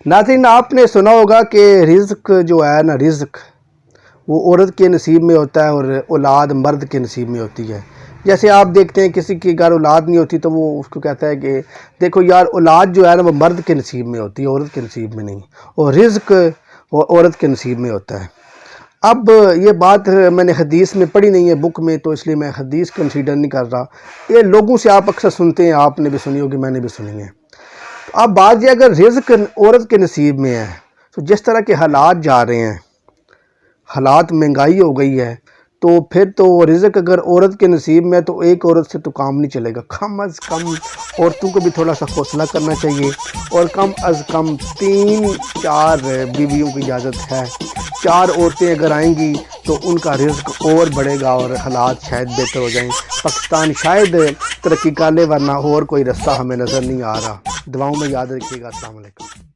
ناظرین آپ نے سنا ہوگا کہ رزق جو ہے نا، رزق وہ عورت کے نصیب میں ہوتا ہے اور اولاد مرد کے نصیب میں ہوتی ہے۔ جیسے آپ دیکھتے ہیں کسی کی اگر اولاد نہیں ہوتی تو وہ اس کو کہتا ہے کہ دیکھو یار اولاد جو ہے نا وہ مرد کے نصیب میں ہوتی ہے، عورت کے نصیب میں نہیں، اور رزق وہ عورت کے نصیب میں ہوتا ہے۔ اب یہ بات میں نے حدیث میں پڑھی نہیں ہے بک میں، تو اس لیے میں حدیث کنسیڈر نہیں کر رہا، یہ لوگوں سے آپ اکثر سنتے ہیں، آپ نے بھی سنی ہوگی، میں نے بھی سنی ہے۔ اب بات یہ اگر رزق عورت کے نصیب میں ہے تو جس طرح کے حالات جا رہے ہیں، حالات مہنگائی ہو گئی ہے، تو پھر تو رزق اگر عورت کے نصیب میں ہے تو ایک عورت سے تو کام نہیں چلے گا۔ کم از کم عورتوں کو بھی تھوڑا سا حوصلہ کرنا چاہیے، اور کم از کم 3-4 بیویوں کی اجازت ہے۔ 4 عورتیں اگر آئیں گی تو ان کا رزق اور بڑھے گا اور حالات شاید بہتر ہو جائیں، پاکستان شاید ترقی کر لے، ورنہ اور کوئی رستہ ہمیں نظر نہیں آ رہا۔ دعاؤں میں یاد رکھیے گا۔ السلام علیکم۔